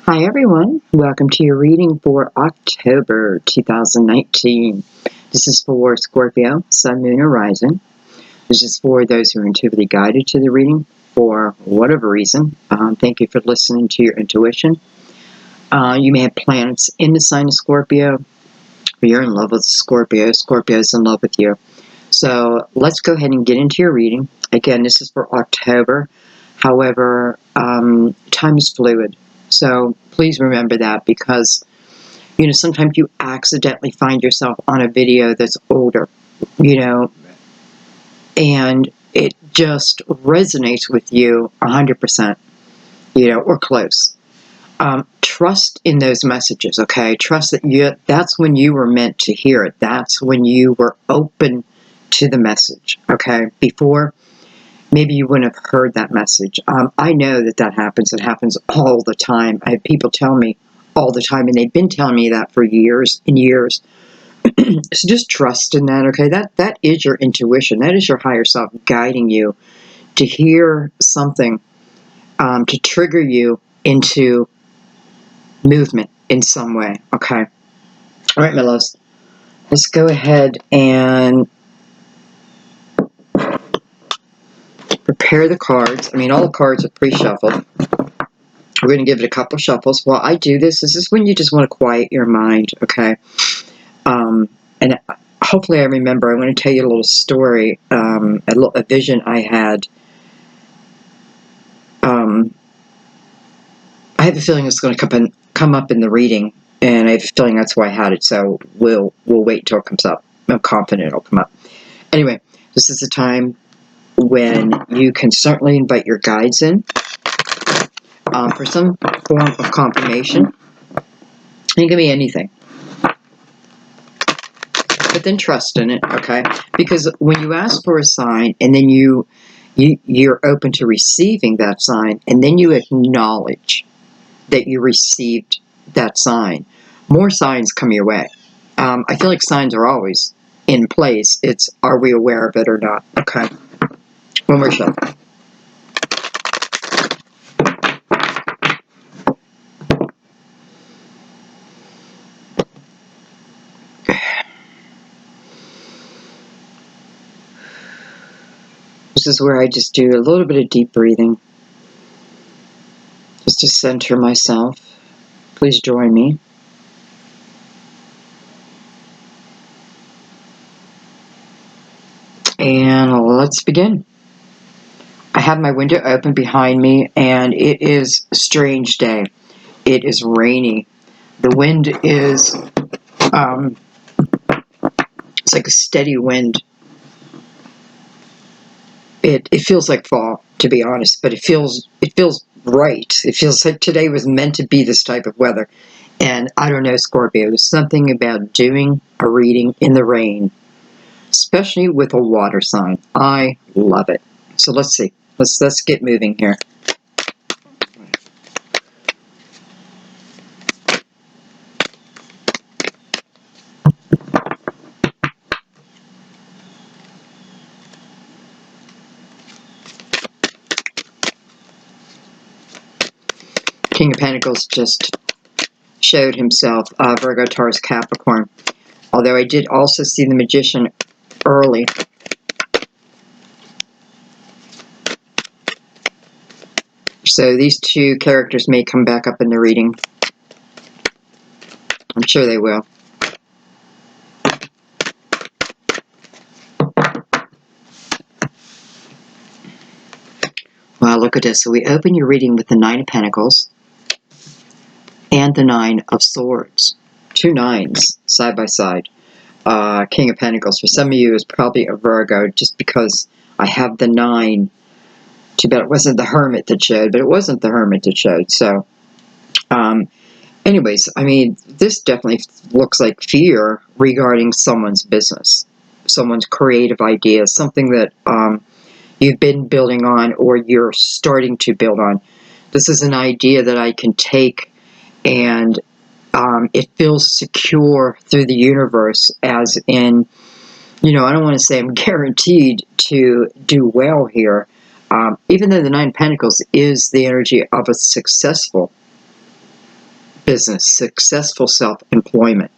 Hi everyone, welcome to your reading for October 2019. This is for Scorpio, Sun, Moon, or Rising. This is for those who are intuitively guided to the reading for whatever reason. Thank you for listening to your intuition. You may have planets in the sign of Scorpio, or you're in love with Scorpio. Scorpio is in love with you. So let's go ahead and get into your reading. Again, this is for October. However, time is fluid. So please remember that, because, sometimes you accidentally find yourself on a video that's older, and it just resonates with you 100%, or close. Trust in those messages, okay? Trust that that's when you were meant to hear it. That's when you were open to the message, okay? Before, maybe you wouldn't have heard that message. I know that happens. It happens all the time. I have people tell me all the time, and they've been telling me that for years and years. So just trust in that, okay? That is your intuition. That is your higher self guiding you to hear something, to trigger you into movement in some way, okay? All right, my loves. Let's go ahead and prepare the cards. All the cards are pre-shuffled. We're going to give it a couple shuffles. While I do this is when you just want to quiet your mind, okay? And hopefully I remember. I want to tell you a little story, a vision I had. I have a feeling it's going to come up in the reading, and I have a feeling that's why I had it, so we'll wait until it comes up. I'm confident it'll come up. Anyway, this is a time when you can certainly invite your guides in for some form of confirmation. It can be anything. But then trust in it, okay? Because when you ask for a sign, and then you're open to receiving that sign, and then you acknowledge that you received that sign, more signs come your way. I feel like signs are always in place. It's, are we aware of it or not? Okay. One more shuffle. This is where I just do a little bit of deep breathing, just to center myself. Please join me. And let's begin. I have my window open behind me, and it is a strange day. It is rainy. The wind is, it's like a steady wind. It feels like fall, to be honest, but it feels right. It feels like today was meant to be this type of weather. And I don't know, Scorpio, there's something about doing a reading in the rain, especially with a water sign. I love it. So let's see. Let's get moving here. King of Pentacles just showed himself, Virgo, Taurus, Capricorn. Although I did also see the Magician early. So these two characters may come back up in the reading. I'm sure they will. Wow, look at this. So we open your reading with the Nine of Pentacles and the Nine of Swords. Two nines side by side. King of Pentacles. For some of you, is probably a Virgo, just because I have the 9. Too bad it wasn't the Hermit that showed, but it wasn't the Hermit that showed. So, anyways, this definitely looks like fear regarding someone's business, someone's creative idea, something that you've been building on, or you're starting to build on. This is an idea that I can take, and it feels secure through the universe, as in, I don't want to say I'm guaranteed to do well here, even though the Nine of Pentacles is the energy of a successful business, successful self-employment.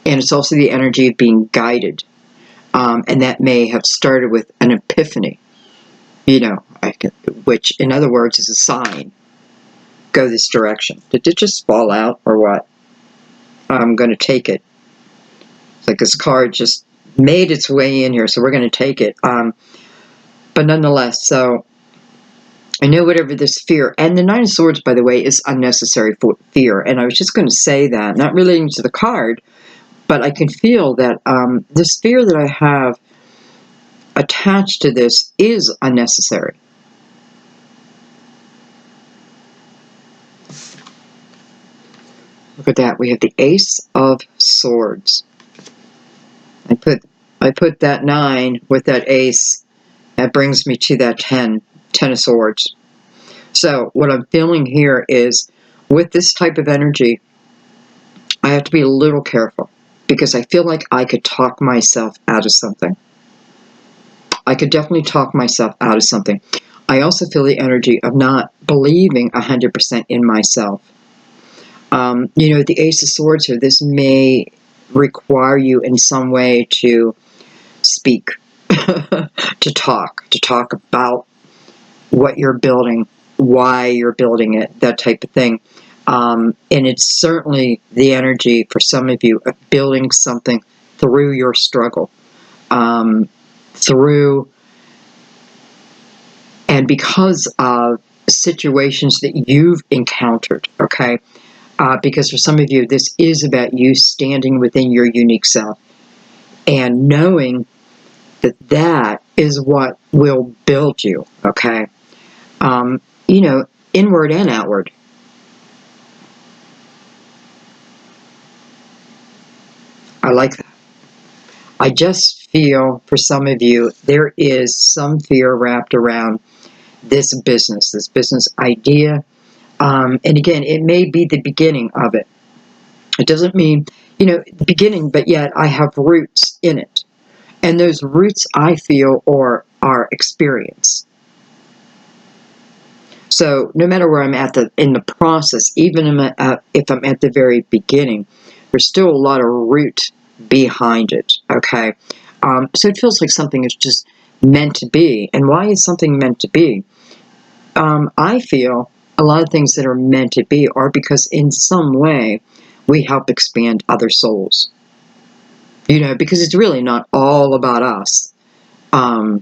And it's also the energy of being guided. And that may have started with an epiphany, which in other words is a sign. Go this direction. Did it just fall out or what? I'm going to take it. It's like this card just made its way in here, so we're going to take it. But nonetheless, so I know whatever this fear, and the Nine of Swords, by the way, is unnecessary fear. And I was just going to say that, not relating to the card, but I can feel that this fear that I have attached to this is unnecessary. Look at that. We have the Ace of Swords. I put that 9 with that ace. That brings me to that 10 of Swords. So what I'm feeling here is, with this type of energy, I have to be a little careful, because I feel like I could talk myself out of something. I could definitely talk myself out of something. I also feel the energy of not believing 100% in myself. The Ace of Swords here, this may require you in some way to speak, to talk about what you're building, why you're building it, that type of thing. And it's certainly the energy for some of you of building something through your struggle, through and because of situations that you've encountered, okay? Because for some of you, this is about you standing within your unique self and knowing that that is what will build you, okay? Inward and outward. I like that. I just feel for some of you, there is some fear wrapped around this business idea. And again, it may be the beginning of it. It doesn't mean, the beginning, but yet I have roots in it. And those roots, I feel, are experience. So no matter where I'm at in the process, even if I'm at the very beginning, there's still a lot of root behind it, okay? So it feels like something is just meant to be. And why is something meant to be? I feel a lot of things that are meant to be are because in some way we help expand other souls. Because it's really not all about us. But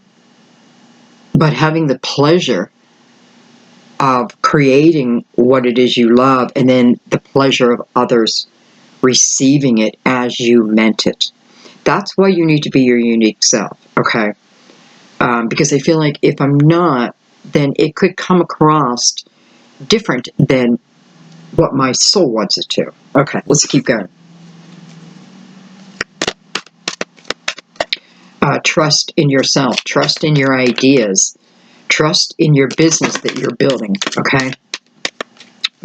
having the pleasure of creating what it is you love, and then the pleasure of others receiving it as you meant it. That's why you need to be your unique self, okay? Because I feel like if I'm not, then it could come across different than what my soul wants it to. Okay, let's keep going. Trust in yourself. Trust in your ideas. Trust in your business that you're building, okay?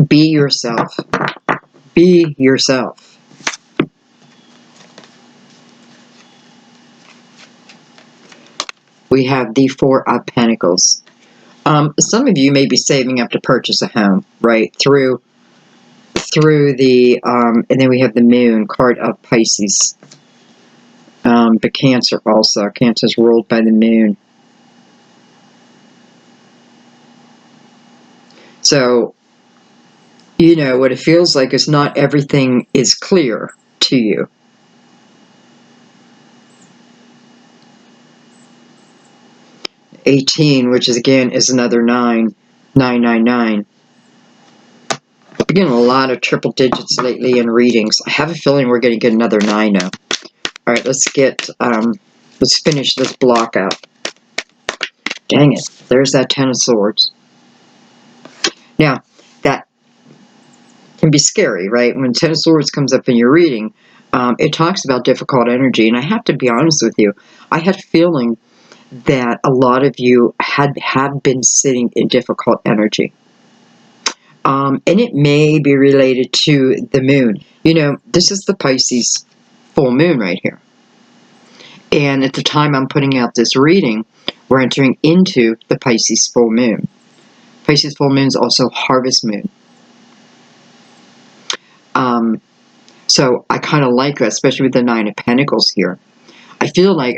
Be yourself. Be yourself. We have the Four of Pentacles. Some of you may be saving up to purchase a home, right? Through the, and then we have the Moon, card of Pisces. But Cancer also. Cancer is ruled by the Moon. So, what it feels like is not everything is clear to you. $18, which is again is another 9, 999. We're getting a lot of triple digits lately in readings. I have a feeling we're going to get another 9 now. All right, let's finish this block out. Dang it, there's that 10 of Swords. Now, that can be scary, right? When 10 of Swords comes up in your reading, it talks about difficult energy, and I have to be honest with you, I had a feeling that a lot of you have been sitting in difficult energy. And it may be related to the moon. This is the Pisces full moon right here. And at the time I'm putting out this reading, we're entering into the Pisces full moon. Pisces full moon is also harvest moon. So I kind of like that, especially with the Nine of Pentacles here. I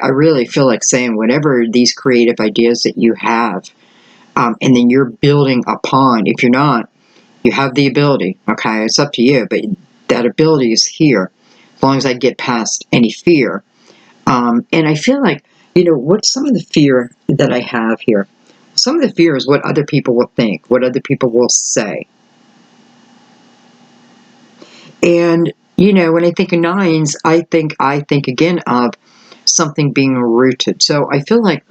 really feel like saying whatever these creative ideas that you have, and then you're building upon. If you're not, you have the ability, okay? It's up to you, but that ability is here, as long as I get past any fear. And I feel like, what's some of the fear that I have here? Some of the fear is what other people will think, what other people will say. And, when I think of nines, I think again of something being rooted. So I feel like,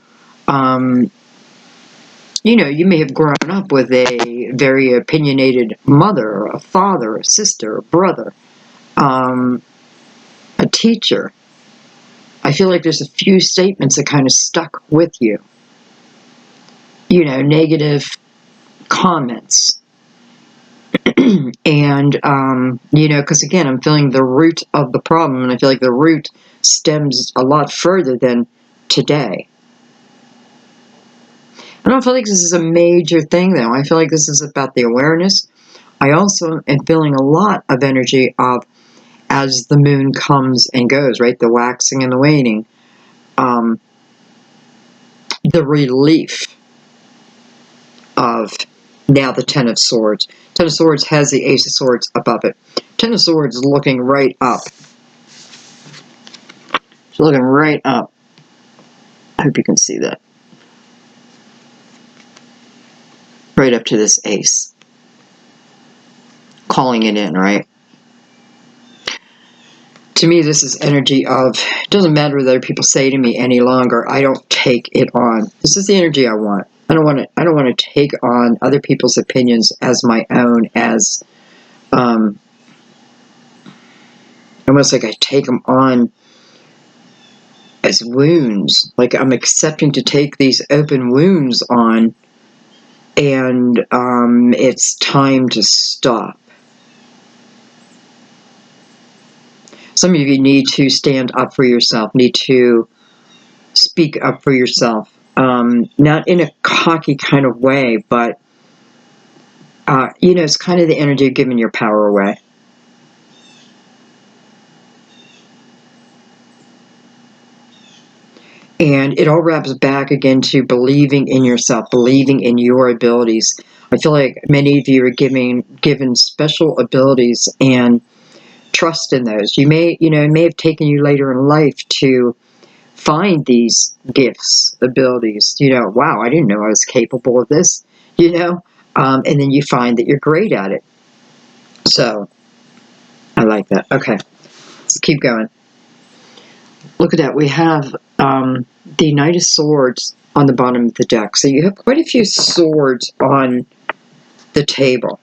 you may have grown up with a very opinionated mother, or a father, a sister, a brother, a teacher. I feel like there's a few statements that kind of stuck with you. Negative comments. And, because again, I'm feeling the root of the problem, and I feel like the root stems a lot further than today. I don't feel like this is a major thing, though. I feel like this is about the awareness. I also am feeling a lot of energy of, as the moon comes and goes, right? The waxing and the waning. The relief of now the Ten of Swords. Ten of Swords has the Ace of Swords above it. Ten of Swords is looking right up. It's looking right up. I hope you can see that. Right up to this ace. Calling it in, right? To me, this is energy of, it doesn't matter what other people say to me any longer. I don't take it on. This is the energy I want. I don't want to take on other people's opinions as my own, as almost like I take them on as wounds. Like I'm accepting to take these open wounds on, and it's time to stop. Some of you need to stand up for yourself, need to speak up for yourself. Not in a cocky kind of way, but, it's kind of the energy of giving your power away. And it all wraps back again to believing in yourself, believing in your abilities. I feel like many of you are given special abilities, and trust in those. It may have taken you later in life to find these gifts, abilities. Wow, I didn't know I was capable of this, and then you find that you're great at it. So, I like that. Okay, let's keep going. Look at that. We have the Knight of Swords on the bottom of the deck. So you have quite a few swords on the table.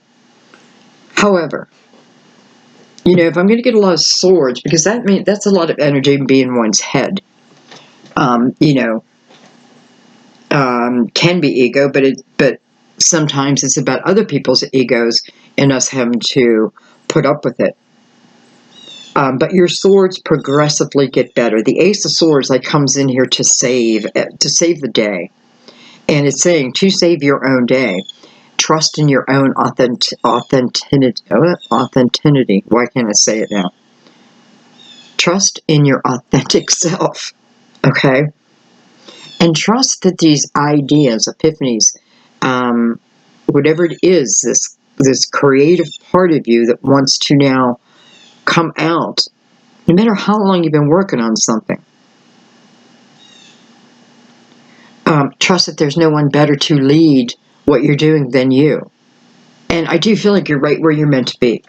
However, if I'm going to get a lot of swords, because that's a lot of energy being in one's head. Can be ego, but sometimes it's about other people's egos and us having to put up with it. But your swords progressively get better. The Ace of Swords comes in here to save the day, and it's saying to save your own day. Trust in your own authenticity. Why can't I say it now? Trust in your authentic self. Okay. And trust that these ideas, epiphanies, whatever it is, this creative part of you that wants to now come out, no matter how long you've been working on something. Trust that there's no one better to lead what you're doing than you. And I do feel like you're right where you're meant to be.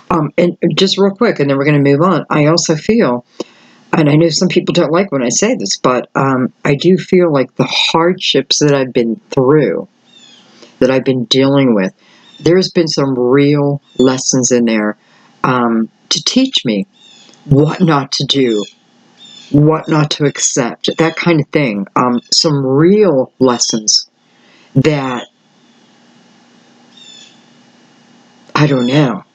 And just real quick, and then we're going to move on. I also feel, and I know some people don't like when I say this, but I do feel like the hardships that I've been through, that I've been dealing with, there's been some real lessons in there to teach me what not to do, what not to accept, that kind of thing. Some real lessons that, I don't know.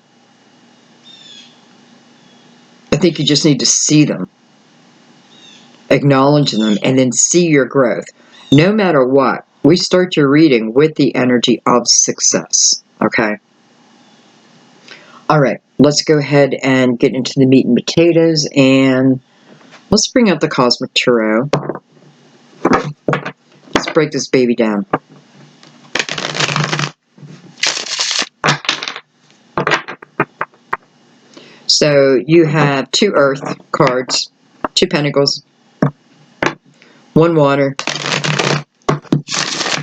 I think you just need to see them, acknowledge them, and then see your growth. No matter what, we start your reading with the energy of success. Okay? All right. let's go ahead and get into the meat and potatoes, and let's bring out the Cosmic Tarot. Let's break this baby down. So you have 2 Earth cards, 2 Pentacles, 1 Water,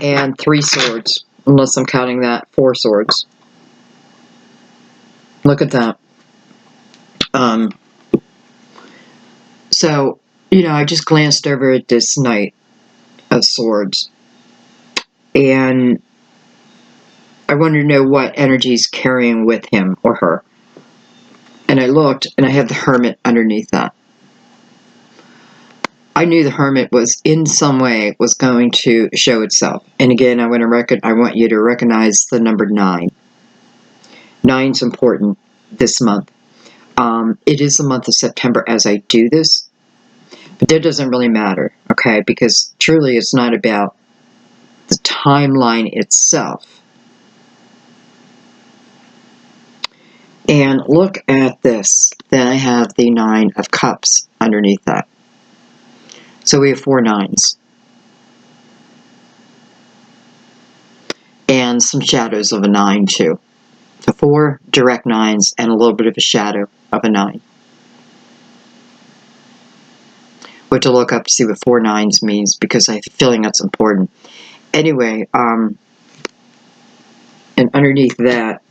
and 3 Swords, unless I'm counting that, 4 Swords. Look at that. So, I just glanced over at this Knight of Swords, and I wanted to know what energy is carrying with him or her. And I looked, and I have the Hermit underneath that. I knew the Hermit was in some way was going to show itself. And again, I want you to recognize the number 9. 9's important this month. It is the month of September as I do this, but that doesn't really matter, okay? Because truly, it's not about the timeline itself. And look at this. Then I have the 9 of Cups underneath that. So we have 4 9s. And some shadows of a 9 too. So 4 direct 9s and a little bit of a shadow of a 9. We have to look up to see what 4 9s means, because I have a feeling that's important. Anyway, and underneath that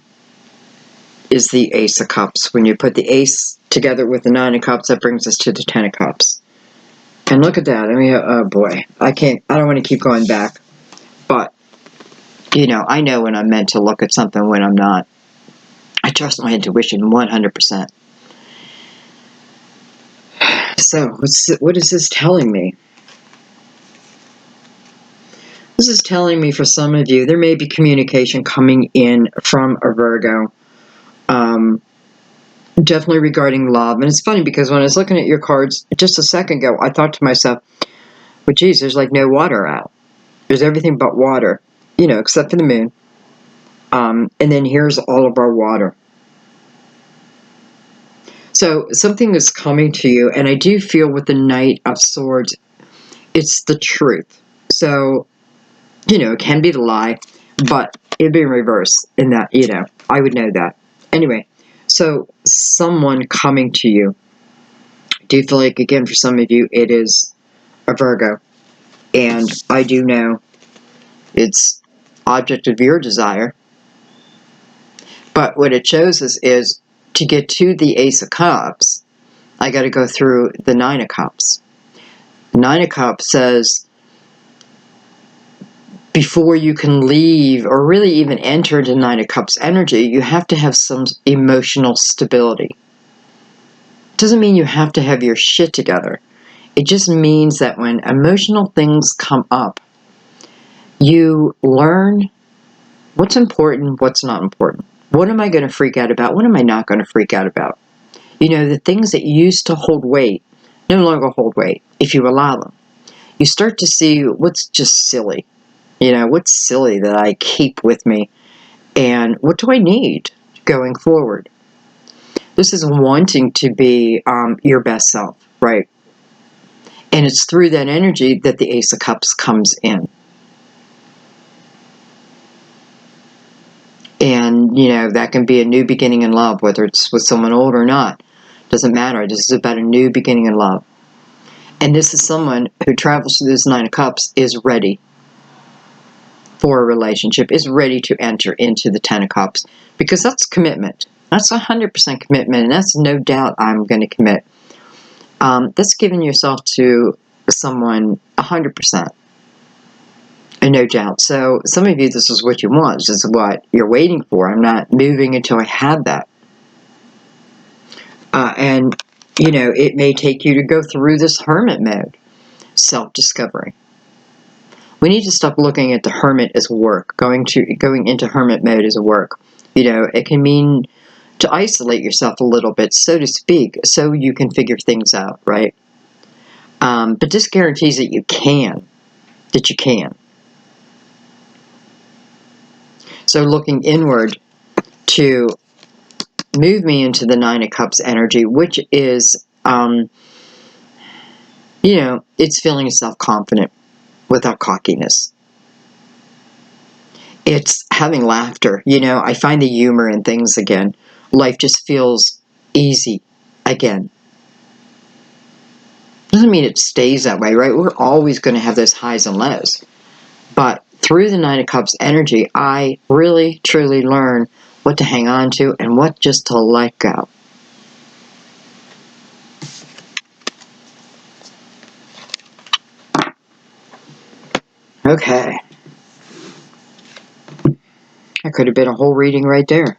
is the Ace of Cups. When you put the Ace together with the 9 of Cups, that brings us to the 10 of Cups. And look at that. I mean, oh boy. I don't want to keep going back. But, I know when I'm meant to look at something, when I'm not. I trust my intuition 100%. So, what is this telling me? This is telling me, for some of you, there may be communication coming in from a Virgo. Definitely regarding love. And it's funny, because when I was looking at your cards just a second ago, I thought to myself, well, geez, there's like no water out. There's everything but water, except for the moon. And then here's all of our water. So something is coming to you, and I do feel with the Knight of Swords, it's the truth. So, it can be the lie, but it'd be in reverse in that, I would know that. Anyway, so someone coming to you. I do feel like, again, for some of you, it is a Virgo. And I do know it's object of your desire. But what it shows us is, to get to the Ace of Cups, I got to go through the 9 of Cups. The 9 of Cups says, before you can leave or really even enter into 9 of Cups energy, you have to have some emotional stability. Doesn't mean you have to have your shit together. It just means that when emotional things come up, you learn what's important, what's not important. What am I going to freak out about? What am I not going to freak out about? The things that used to hold weight no longer hold weight if you allow them. You start to see what's just silly. What's silly that I keep with me, and what do I need going forward? This is wanting to be your best self, right? And it's through that energy that the Ace of Cups comes in. And, that can be a new beginning in love, whether it's with someone old or not. Doesn't matter. This is about a new beginning in love. And this is someone who travels through this 9 of Cups, is ready for a relationship, is ready to enter into the 10 of Cups. Because that's commitment. That's 100% commitment. And that's no doubt I'm going to commit. That's giving yourself to someone 100%. And no doubt. So some of you, this is what you want. This is what you're waiting for. I'm not moving until I have that. And, it may take you to go through this hermit mode. Self-discovery. We need to stop looking at the hermit as work. Going into hermit mode as a work. It can mean to isolate yourself a little bit, so to speak, so you can figure things out, right? But this guarantees that you can. So looking inward to move me into the Nine of Cups energy, which is, it's feeling self-confident without cockiness. It's having laughter. I find the humor in things again. Life just feels easy again. Doesn't mean it stays that way, right? We're always going to have those highs and lows. But through the Nine of Cups energy, I really, truly learn what to hang on to and what just to let go. Okay. That could have been a whole reading right there.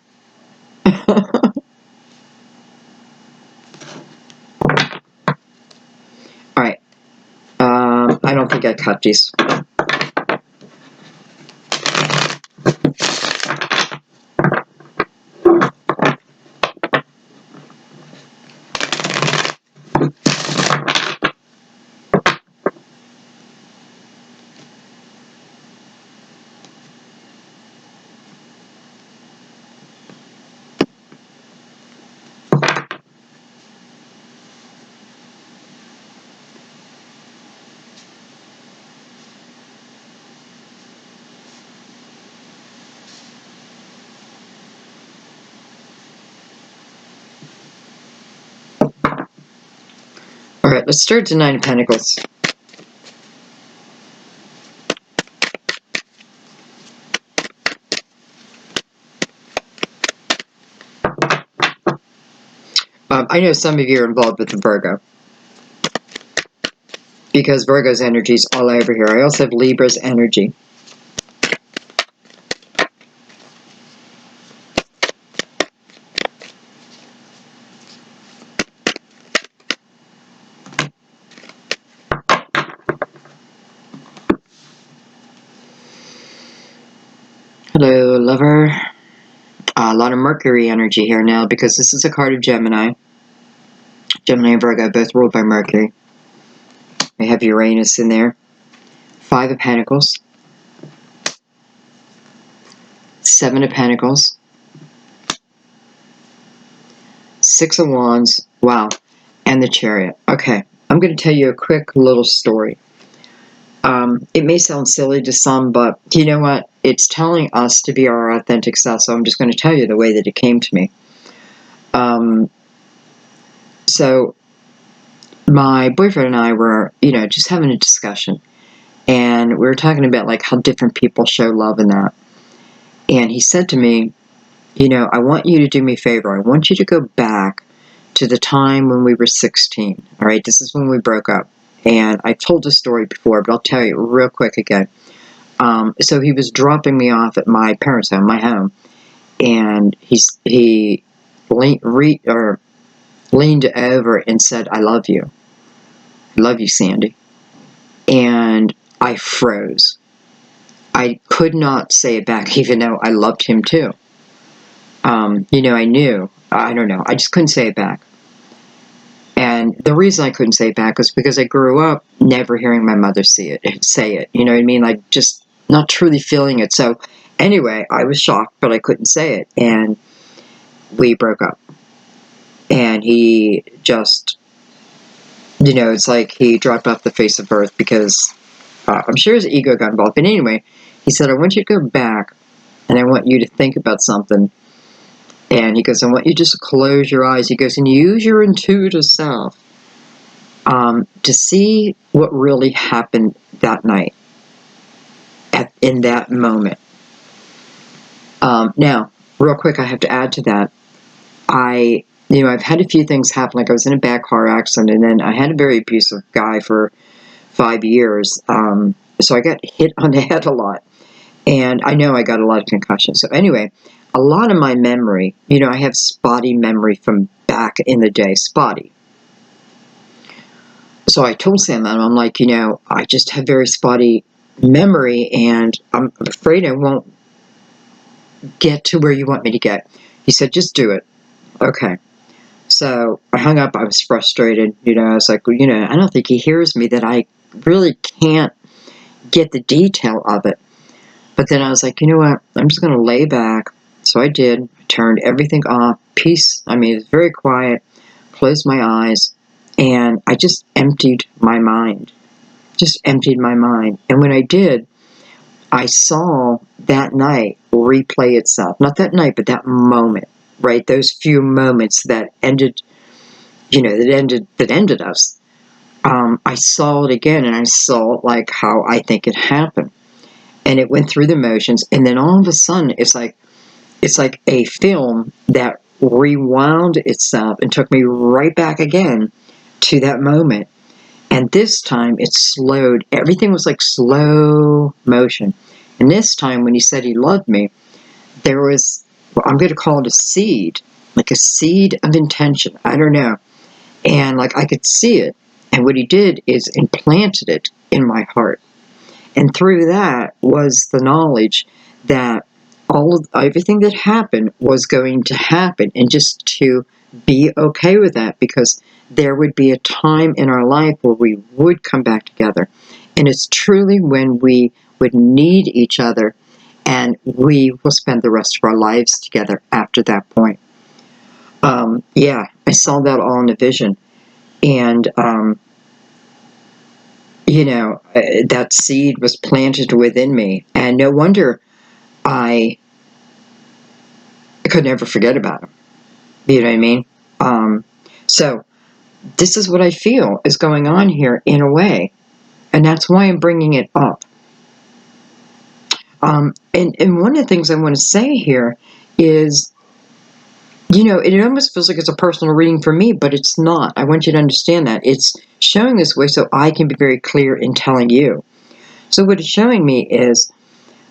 All right. I don't think I cut these. All right, let's start the Nine of Pentacles. I know some of you are involved with the Virgo, because Virgo's energy is all over here. I also have Libra's energy. Hello, lover. A lot of Mercury energy here now, because this is a card of Gemini. Gemini and Virgo, both ruled by Mercury. I have Uranus in there. Five of Pentacles. Seven of Pentacles. Six of Wands. Wow. And the Chariot. Okay. I'm going to tell you a quick little story. It may sound silly to some, but you know what? It's telling us to be our authentic self, so I'm just going to tell you the way that it came to me. So my boyfriend and I were, just having a discussion, and we were talking about like how different people show love and that. And he said to me, I want you to do me a favor. I want you to go back to the time when we were 16. All right, this is when we broke up. And I've told this story before, but I'll tell you real quick again. So he was dropping me off at my parents' home, my home, and he leaned over and said, "I love you. I love you, Sandy." And I froze. I could not say it back, even though I loved him too. I knew. I don't know. I just couldn't say it back. And the reason I couldn't say it back was because I grew up never hearing my mother say it. You know what I mean? Like, just not truly feeling it. So anyway, I was shocked, but I couldn't say it. And we broke up. And he just, it's like he dropped off the face of earth, because I'm sure his ego got involved. But anyway, he said, "I want you to go back and I want you to think about something." And he goes, "I want you just to close your eyes." He goes, "And use your intuitive self to see what really happened that night, in that moment." Now, real quick, I have to add to that. I've had a few things happen. Like, I was in a bad car accident, and then I had a very abusive guy for 5 years. So I got hit on the head a lot. And I know I got a lot of concussions. So anyway, a lot of my memory, I have spotty memory from back in the day. Spotty. So I told Sam that, I'm like, I just have very spotty memory, and I'm afraid I won't get to where you want me to get. He said, "Just do it." Okay. So I hung up. I was frustrated. I was like, I don't think he hears me, that I really can't get the detail of it. But then I was like, you know what? I'm just going to lay back. So I did. I turned everything off. Peace. I mean, it was very quiet. Closed my eyes. And I just emptied my mind. Just emptied my mind. And when I did, I saw that night replay itself. Not that night, but that moment, right? Those few moments that ended, that ended us. I saw it again, and I saw it like how I think it happened. And it went through the motions, and then all of a sudden, it's like a film that rewound itself and took me right back again to that moment. And this time it slowed. Everything was like slow motion. And this time when he said he loved me, there was, well, I'm going to call it a seed, like a seed of intention. I don't know. And like I could see it. And what he did is implanted it in my heart. And through that was the knowledge that everything that happened was going to happen, and just to be okay with that, because there would be a time in our life where we would come back together. And it's truly when we would need each other, and we will spend the rest of our lives together after that point. Yeah, I saw that all in a vision. And, that seed was planted within me. And no wonder I could never forget about him. You know what I mean? So this is what I feel is going on here in a way. And that's why I'm bringing it up. And one of the things I want to say here is, it almost feels like it's a personal reading for me, but it's not. I want you to understand that. It's showing this way so I can be very clear in telling you. So what it's showing me is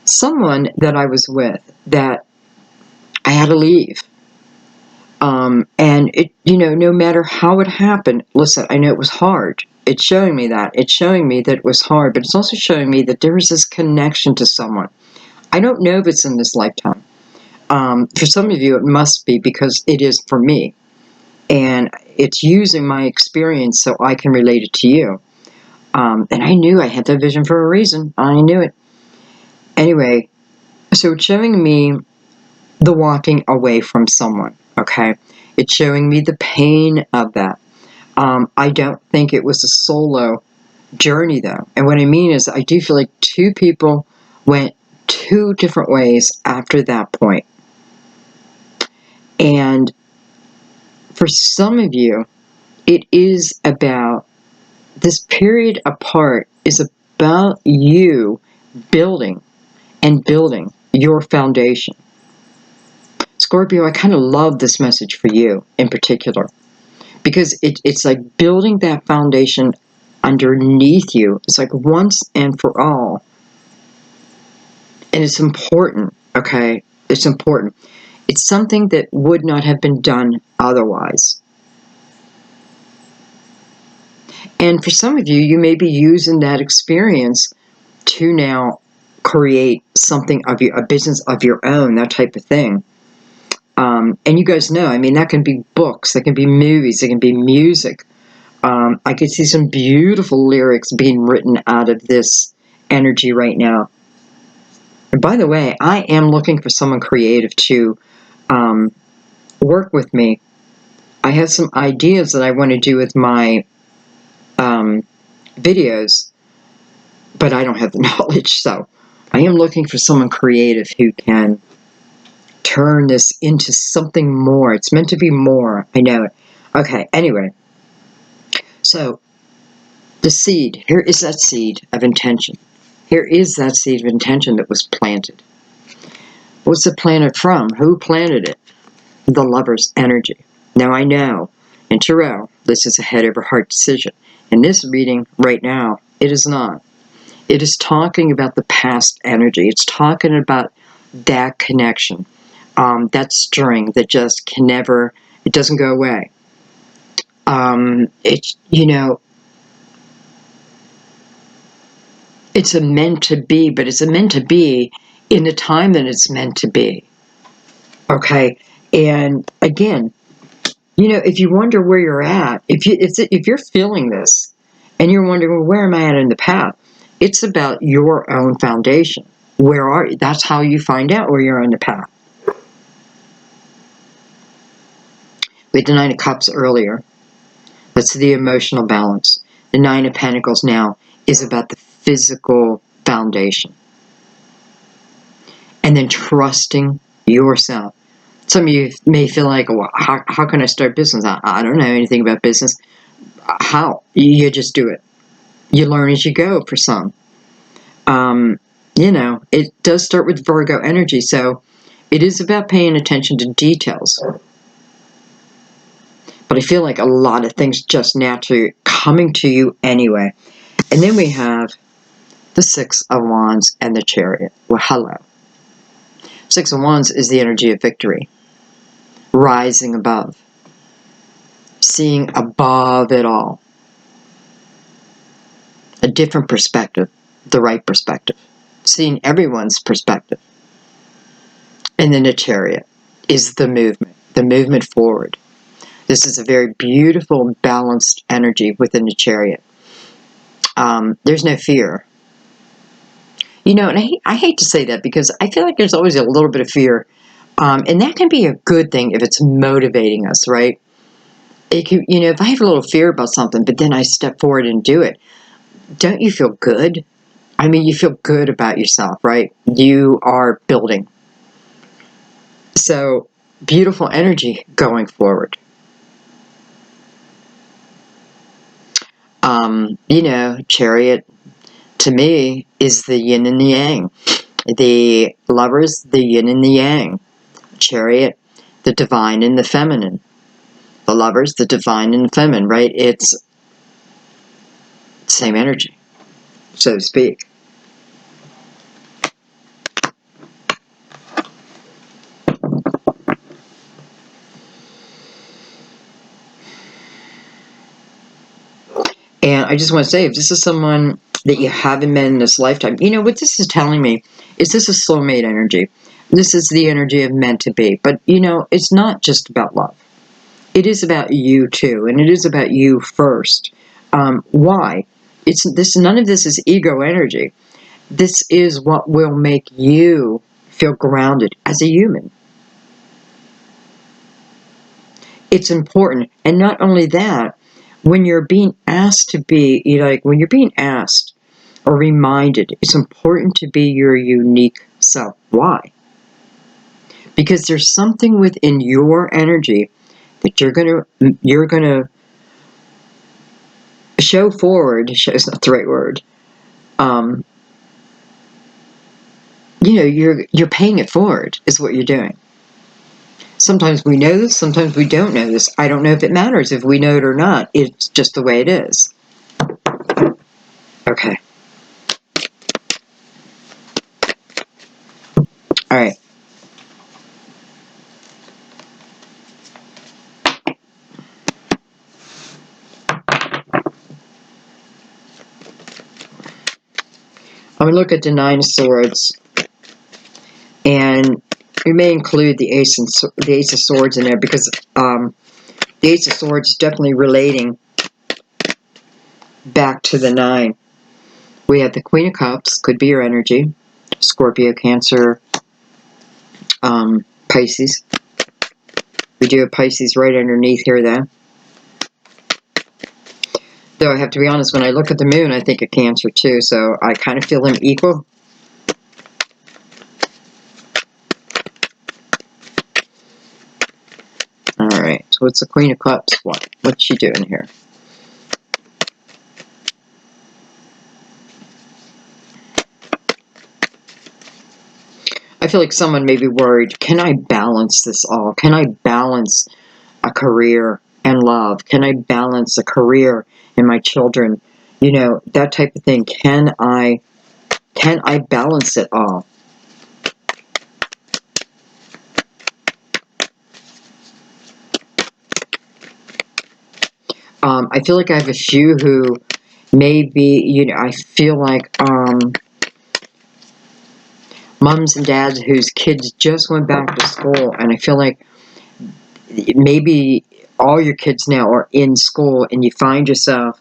someone that I was with that I had to leave. And it, no matter how it happened, listen, I know it was hard. It's showing me that. It's showing me that it was hard, but it's also showing me that there is this connection to someone. I don't know if it's in this lifetime. For some of you, it must be, because it is for me. And it's using my experience so I can relate it to you. And I knew I had that vision for a reason. I knew it. Anyway, so it's showing me the walking away from someone, okay? It's showing me the pain of that. I don't think it was a solo journey, though. And what I mean is, I do feel like two people went two different ways after that point. And for some of you, it is about, this period apart is about you building your foundation. Scorpio, I kind of love this message for you in particular, because it's like building that foundation underneath you. It's like once and for all. And it's important, okay? It's important. It's something that would not have been done otherwise. And for some of you, you may be using that experience to now create something of a business of your own, that type of thing. And you guys know, I mean, that can be books, that can be movies, that can be music. I could see some beautiful lyrics being written out of this energy right now. And by the way, I am looking for someone creative to work with me. I have some ideas that I want to do with my videos, but I don't have the knowledge, so I am looking for someone creative who can turn this into something more. It's meant to be more. I know it. Okay, anyway. So, the seed. Here is that seed of intention. Here is that seed of intention that was planted. What's it planted from? Who planted it? The lover's energy. Now I know, in tarot, this is a head over heart decision. In this reading right now, it is not. It is talking about the past energy. It's talking about that connection, that string that just can never, it doesn't go away. It's, it's a meant to be, but it's a meant to be in the time that it's meant to be. Okay? And again, if you wonder where you're at, if you're feeling this and you're wondering, well, where am I at in the path? It's about your own foundation. Where are you? That's how you find out where you're on the path. with the Nine of Cups earlier. That's the emotional balance. The Nine of Pentacles now is about the physical foundation. And then trusting yourself. Some of you may feel like, well, how can I start business? I don't know anything about business. How? You just do it. You learn as you go for some. It does start with Virgo energy, so it is about paying attention to details. But I feel like a lot of things just naturally coming to you anyway. And then we have the Six of Wands and the Chariot. Well, hello. Six of Wands is the energy of victory. Rising above. Seeing above it all. A different perspective. The right perspective. Seeing everyone's perspective. And then the Chariot is the movement forward. This is a very beautiful, balanced energy within the Chariot. There's no fear. And I hate to say that because I feel like there's always a little bit of fear. And that can be a good thing if it's motivating us, right? It can, if I have a little fear about something, but then I step forward and do it, don't you feel good? I mean, you feel good about yourself, right? You are building. So, beautiful energy going forward. Chariot, to me, is the yin and the yang. The Lovers, the yin and the yang. Chariot, the divine and the feminine. The Lovers, the divine and the feminine, right? It's the same energy, so to speak. And I just want to say, if this is someone that you haven't met in this lifetime, what this is telling me is this is soulmate energy. This is the energy of meant to be. But, it's not just about love. It is about you, too. And it is about you first. Why? None of this is ego energy. This is what will make you feel grounded as a human. It's important. And not only that, when you're being asked to be, when you're being asked or reminded, it's important to be your unique self. Why? Because there's something within your energy that you're gonna show forward. Show is not the right word. You're paying it forward is what you're doing. Sometimes we know this, sometimes we don't know this. I don't know if it matters if we know it or not. It's just the way it is. Okay. All right. I'm going to look at the Nine of Swords. And we may include the Ace of Swords in there because the Ace of Swords is definitely relating back to the Nine. We have the Queen of Cups, could be your energy. Scorpio, Cancer, Pisces. We do have Pisces right underneath here, though. Though I have to be honest, when I look at the moon, I think of Cancer, too. So I kind of feel them equal. Alright, so what's the Queen of Cups? What's she doing here? I feel like someone may be worried, can I balance this all? Can I balance a career and love? Can I balance a career and my children? That type of thing. Can I balance it all? I feel like I have a few who maybe, I feel like moms and dads whose kids just went back to school, and I feel like maybe all your kids now are in school and you find yourself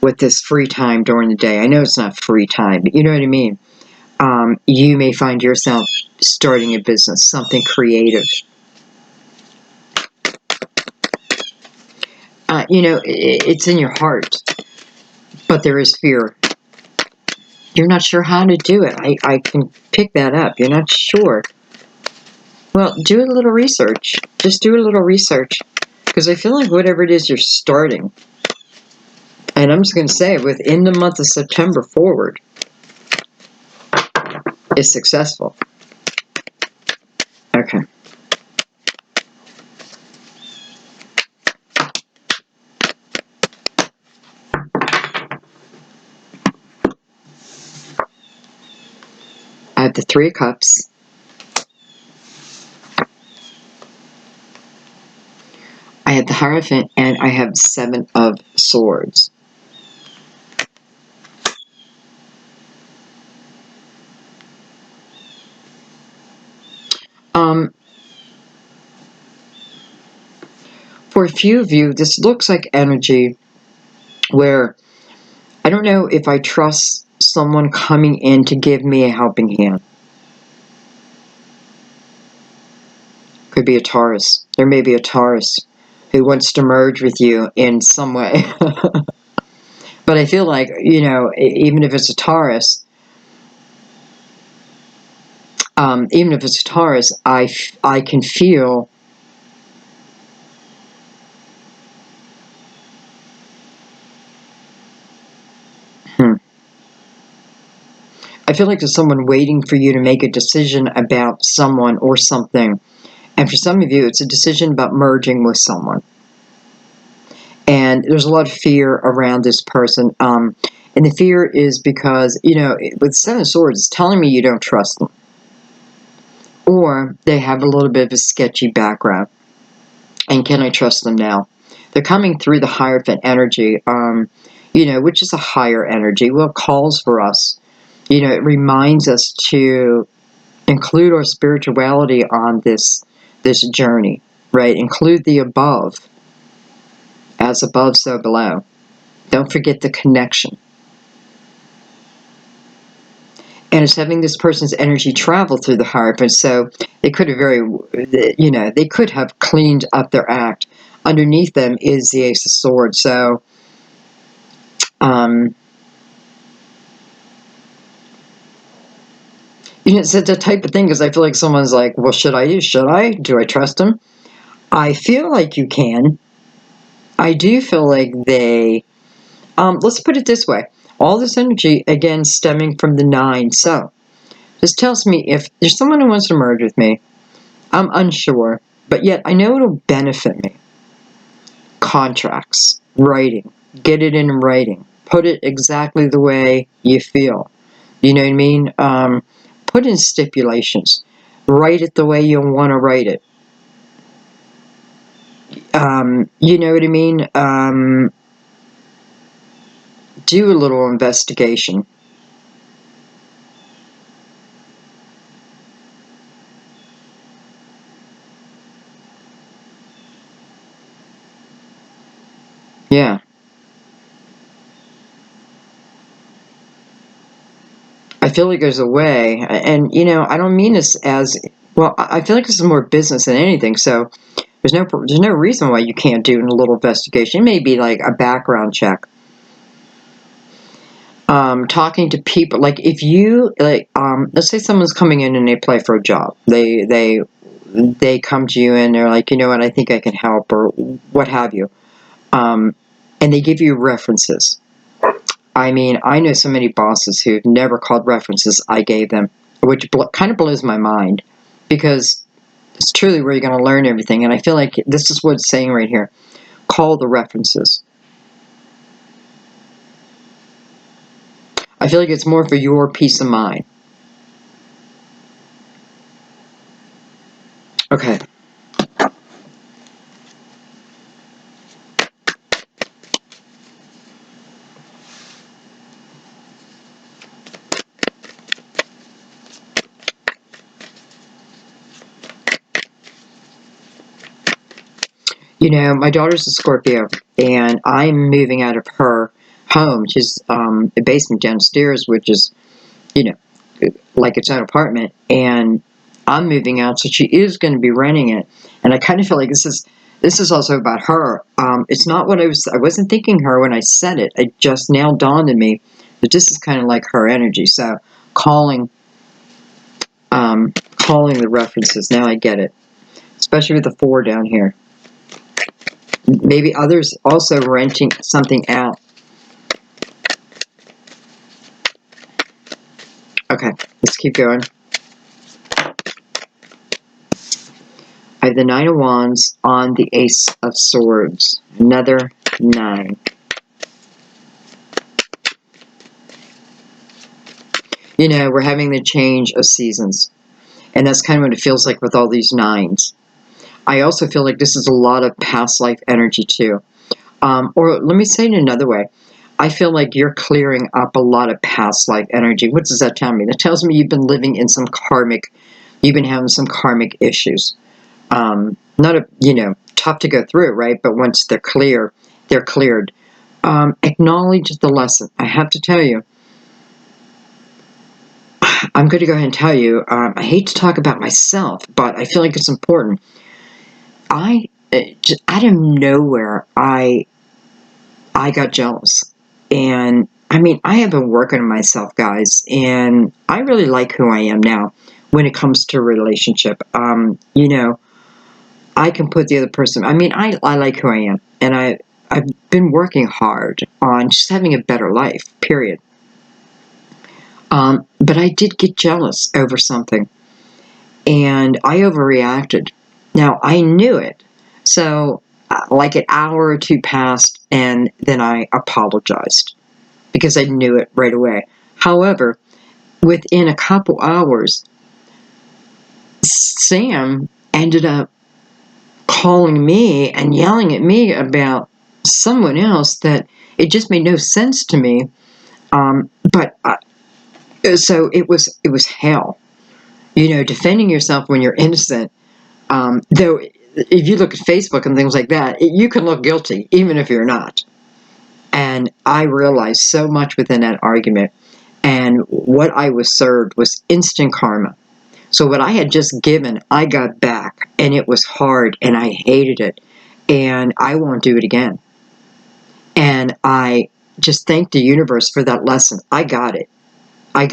with this free time during the day. I know it's not free time, but you know what I mean. You may find yourself starting a business, something creative. You know, it's in your heart, but there is fear. You're not sure how to do it. I can pick that up. You're not sure. Well, do a little research. Just do a little research. Because I feel like whatever it is you're starting, and I'm just going to say, within the month of September forward, is successful. Okay. I have the Three of Cups. I have the Hierophant, and I have Seven of Swords. For a few of you, this looks like energy where I don't know if I trust someone coming in to give me a helping hand. Could be a Taurus. There may be a Taurus who wants to merge with you in some way. But I feel like, you know, even if it's a Taurus, I can feel I feel like there's someone waiting for you to make a decision about someone or something. And for some of you, it's a decision about merging with someone. And there's a lot of fear around this person. And the fear is because, you know, with Seven of Swords, it's telling me you don't trust them. Or they have a little bit of a sketchy background. And can I trust them now? They're coming through the Hierophant energy, you know, which is a higher energy. Well, it calls for us. You know, it reminds us to include our spirituality on this journey, right? Include the above. As above, so below. Don't forget the connection. And it's having this person's energy travel through the Hierophant, so they could have they could have cleaned up their act. Underneath them is the Ace of Swords, so, you know, it's the type of thing, because I feel like someone's like, well, should I? Do I trust them? I feel like you can. I do feel like they, let's put it this way. All this energy, again, stemming from the 9. So, this tells me if there's someone who wants to merge with me, I'm unsure, but yet I know it'll benefit me. Contracts, writing, get it in writing. Put it exactly the way you feel. You know what I mean? Put in stipulations. Write it the way you want to write it. You know what I mean? Do a little investigation. Yeah. I feel like there's a way, and, you know, I don't mean this as, well, I feel like this is more business than anything, so there's no reason why you can't do a little investigation. It may be like a background check. Talking to people, like if you, like, let's say someone's coming in and they apply for a job. They come to you and they're like, you know what, I think I can help, or what have you. And they give you references. I mean, I know so many bosses who've never called references I gave them, which kind of blows my mind, because it's truly where you're going to learn everything. And I feel like this is what it's saying right here. Call the references. I feel like it's more for your peace of mind. Okay. You know, my daughter's a Scorpio, and I'm moving out of her home. She's a basement downstairs, which is, you know, like its own apartment, and I'm moving out, so she is going to be renting it. And I kind of feel like this is This is also about her. It's not what I wasn't thinking her when I said it. It just now dawned on me that this is kind of like her energy. So calling the references. Now I get it. Especially with the 4 down here. Maybe others also renting something out. Okay, let's keep going. I have the 9 of Wands on the Ace of Swords. Another 9. You know, we're having the change of seasons. And that's kind of what it feels like with all these 9s. I also feel like this is a lot of past life energy too. Or let me say it another way. I feel like you're clearing up a lot of past life energy. What does that tell me? That tells me you've been living in some you've been having some karmic issues. Tough to go through, right? But once they're cleared. Acknowledge the lesson. I have to tell you, I'm going to go ahead and tell you, I hate to talk about myself, but I feel like it's important. Out of nowhere, I got jealous. And I mean, I have been working on myself, guys, and I really like who I am now when it comes to a relationship. I can put the other person, I mean, I like who I am, and I've been working hard on just having a better life, period. But I did get jealous over something, and I overreacted. Now, I knew it. So, like an hour or 2 passed, and then I apologized because I knew it right away. However, within a couple hours, Sam ended up calling me and yelling at me about someone else that it just made no sense to me. So it was hell. You know, defending yourself when you're innocent. Though, if you look at Facebook and things like that, you can look guilty even if you're not. And I realized so much within that argument. And what I was served was instant karma. So what I had just given, I got back. And it was hard, and I hated it. And I won't do it again. And I just thank the universe for that lesson. I got it. I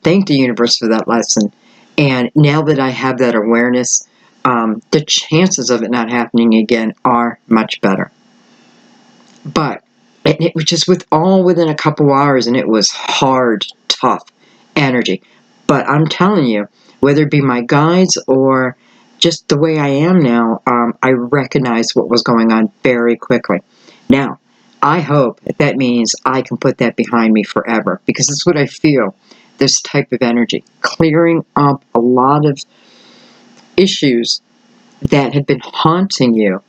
thank the universe for that lesson. And now that I have that awareness, the chances of it not happening again are much better. But it was just all within a couple hours, and it was hard, tough energy. But I'm telling you, whether it be my guides or just the way I am now, I recognized what was going on very quickly. Now, I hope that means I can put that behind me forever, because it's what I feel, this type of energy, clearing up a lot of issues that had been haunting you,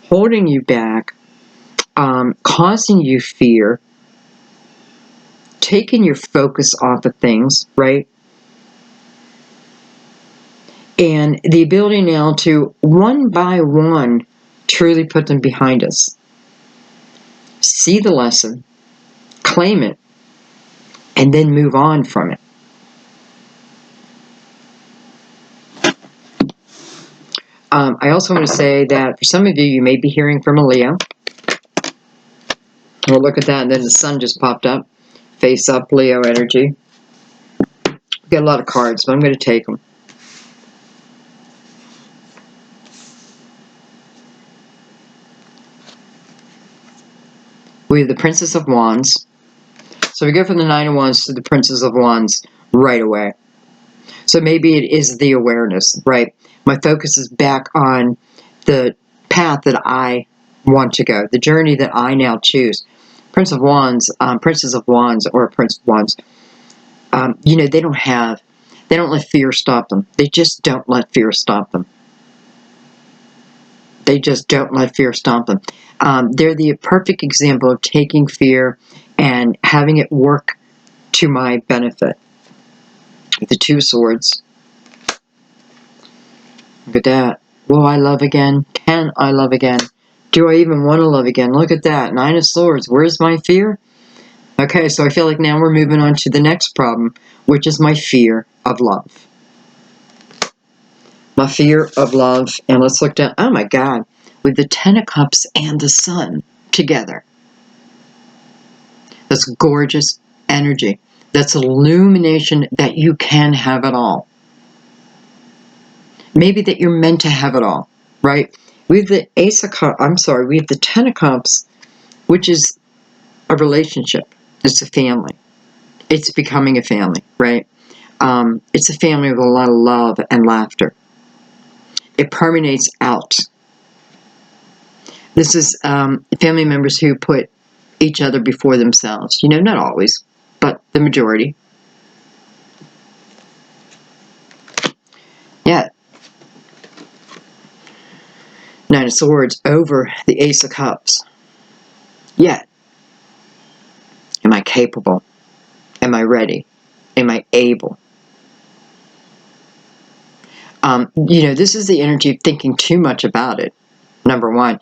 holding you back, causing you fear, taking your focus off of things, right? And the ability now to, one by one, truly put them behind us. See the lesson, claim it, and then move on from it. I also want to say that for some of you, you may be hearing from a Leo. Well, look at that, and then the sun just popped up. Face up, Leo energy. We've got a lot of cards, but I'm going to take them. We have the Princess of Wands. So we go from the 9 of Wands to the Princess of Wands right away. So maybe it is the awareness, right? My focus is back on the path that I want to go, the journey that I now choose. Prince of Wands, Princess of Wands, or Prince of Wands, they don't let fear stop them. They just don't let fear stop them. They just don't let fear stop them. They're the perfect example of taking fear and having it work to my benefit. The 2 swords. Look at that. Will I love again? Can I love again? Do I even want to love again? Look at that. 9 of Swords. Where's my fear? Okay, so I feel like now we're moving on to the next problem, which is my fear of love. My fear of love. And let's look down. Oh my God. With the Ten of Cups and the Sun together. That's gorgeous energy. That's illumination that you can have it all. Maybe that you're meant to have it all, right? We have the Ace of Cups, we have the Ten of Cups, which is a relationship. It's a family. It's becoming a family, right? It's a family with a lot of love and laughter. It permeates out. This is family members who put each other before themselves. You know, not always, but the majority. Yeah. Nine of Swords over the Ace of Cups. Yet, am I capable? Am I ready? Am I able? You know, this is the energy of thinking too much about it, number one.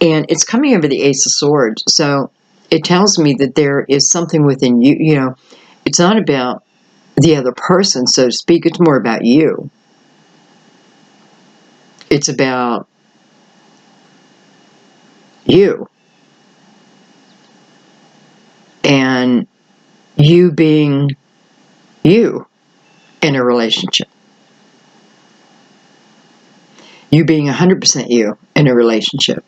And it's coming over the Ace of Swords. So it tells me that there is something within you. You know, it's not about the other person, so to speak. It's more about you. It's about you. And you being you in a relationship. You being 100% you in a relationship.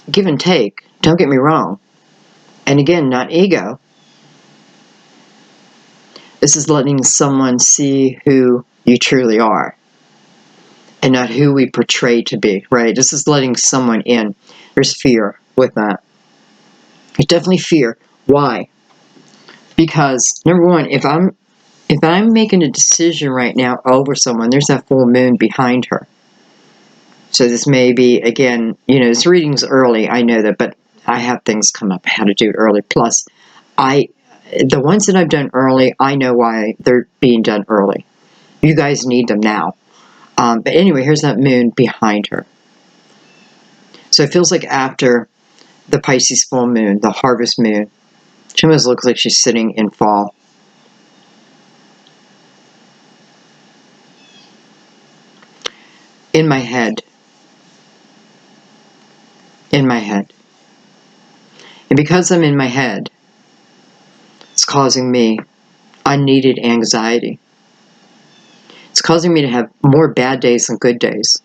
Give and take. Don't get me wrong. And again, not ego. This is letting someone see who you truly are and not who we portray to be, right? This is letting someone in. There's fear with that. There's definitely fear. Why? Because number one, if I'm making a decision right now over someone, there's that full moon behind her. So this may be, again, you know, this reading's early, I know that, but I have things come up, how to do it early. Plus, the ones that I've done early, I know why they're being done early. You guys need them now. But anyway, here's that moon behind her. So it feels like after the Pisces full moon, the harvest moon, she almost looks like she's sitting in fall. In my head. In my head. And because I'm in my head, it's causing me unneeded anxiety. It's causing me to have more bad days than good days.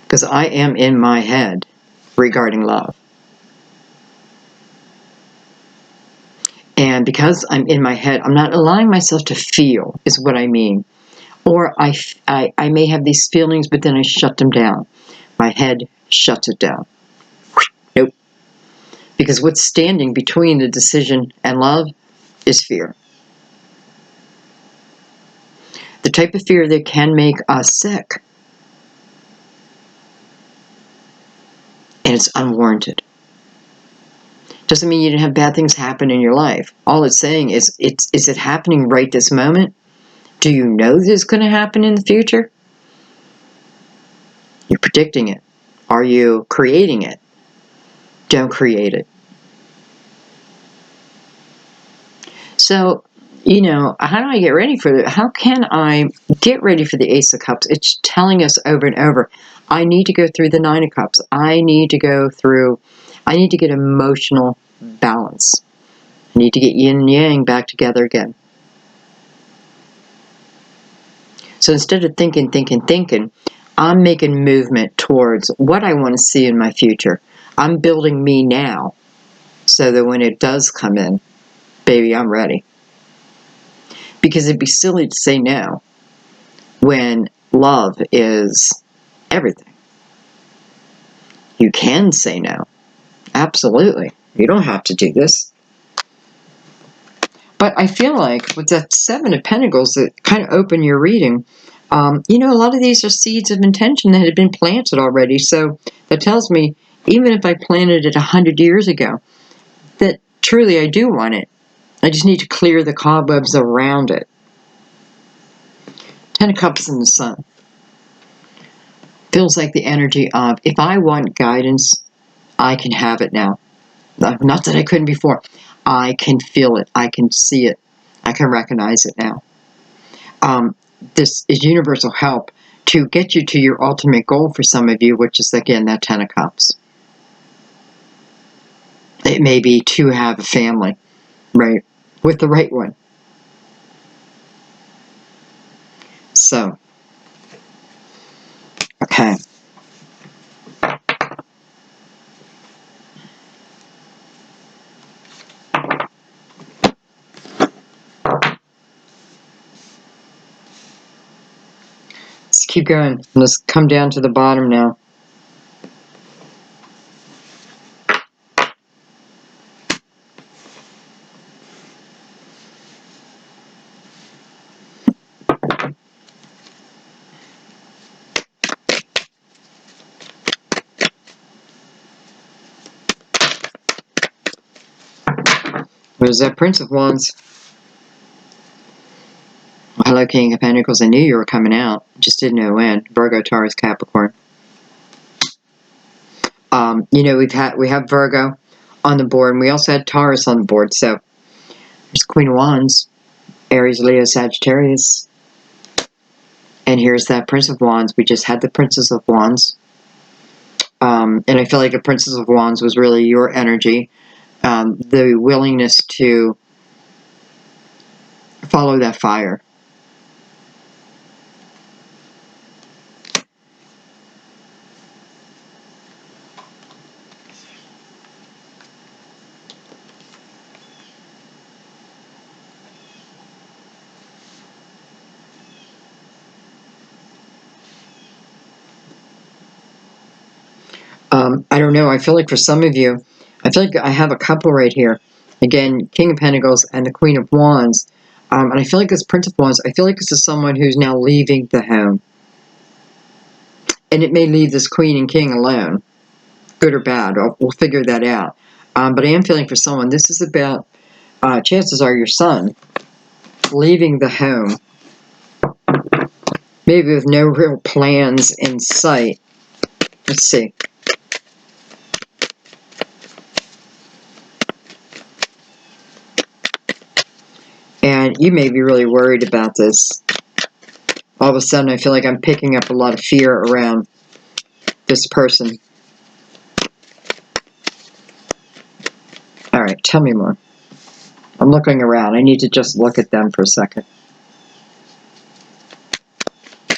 Because I am in my head regarding love. And because I'm in my head, I'm not allowing myself to feel, is what I mean. Or I may have these feelings, but then I shut them down. My head shuts it down. Nope. Because what's standing between the decision and love is fear. The type of fear that can make us sick. And it's unwarranted. Doesn't mean you didn't have bad things happen in your life. All it's saying is it happening right this moment? Do you know this is going to happen in the future? You're predicting it. Are you creating it? Don't create it. So, you know, how do I get ready for it? How can I get ready for the Ace of Cups? It's telling us over and over, I need to go through the Nine of Cups. I need to get emotional balance. I need to get yin and yang back together again. So instead of thinking, I'm making movement towards what I want to see in my future. I'm building me now so that when it does come in, baby, I'm ready. Because it'd be silly to say no when love is everything. You can say no. Absolutely. You don't have to do this. But I feel like with that Seven of Pentacles that kind of open your reading, you know, a lot of these are seeds of intention that had been planted already. So that tells me, even if I planted it 100 years ago, that truly I do want it. I just need to clear the cobwebs around it. Ten of Cups in the Sun. Feels like the energy of, if I want guidance, I can have it now. Not that I couldn't before. I can feel it. I can see it. I can recognize it now. This is universal help to get you to your ultimate goal for some of you, which is, again, that Ten of Cups. It may be to have a family, right? With the right one. So, okay. Let's keep going. Let's come down to the bottom now. There's that Prince of Wands. Hello, King of Pentacles. I knew you were coming out. Just didn't know when. Virgo, Taurus, Capricorn. You know, we have Virgo on the board, and we also had Taurus on the board. So there's Queen of Wands, Aries, Leo, Sagittarius, and here's that Prince of Wands. We just had the Princess of Wands, and I feel like the Princess of Wands was really your energy, the willingness to follow that fire. I don't know. I feel like for some of you, I feel like I have a couple right here. Again, King of Pentacles and the Queen of Wands. And I feel like this Prince of Wands, I feel like this is someone who's now leaving the home. And it may leave this Queen and King alone. Good or bad. We'll figure that out. But I am feeling for someone, this is about, chances are your son leaving the home. Maybe with no real plans in sight. Let's see. And you may be really worried about this. All of a sudden, I feel like I'm picking up a lot of fear around this person. All right, tell me more. I'm looking around. I need to just look at them for a second.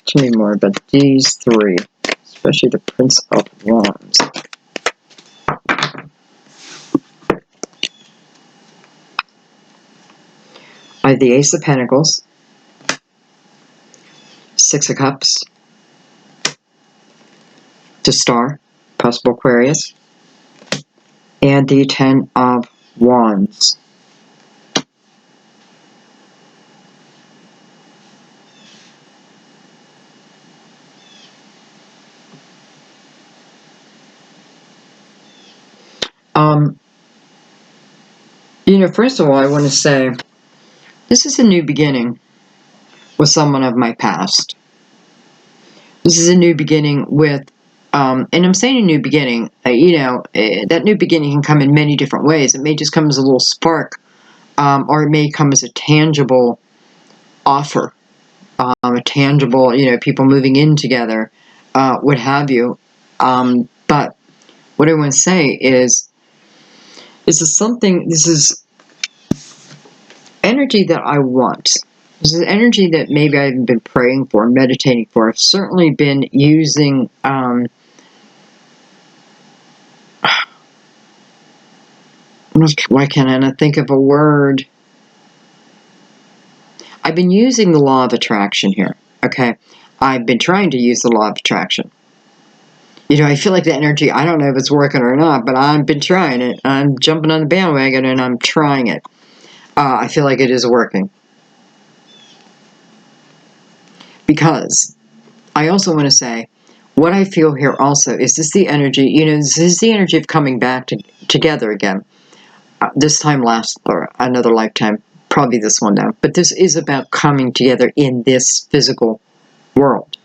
Tell me more about these three, especially the Prince of Wands. I have the Ace of Pentacles, Six of Cups, the Star, possible Aquarius, and the Ten of Wands. You know, first of all, I want to say, this is a new beginning with someone of my past. This is a new beginning with, and I'm saying a new beginning, you know, that new beginning can come in many different ways. It may just come as a little spark, or it may come as a tangible offer, a tangible, you know, people moving in together, what have you. But what I want to say is, this is energy that I want. This is energy that maybe I've been praying for, meditating for. I've certainly been using, why can't I not think of a word? I've been using the law of attraction here, okay? I've been trying to use the law of attraction. You know, I feel like the energy, I don't know if it's working or not, but I've been trying it. I'm jumping on the bandwagon and I'm trying it. I feel like it is working. Because I also want to say, what I feel here also is this the energy, you know, this is the energy of coming back together again. This time lasts for another lifetime. Probably this one now. But this is about coming together in this physical world.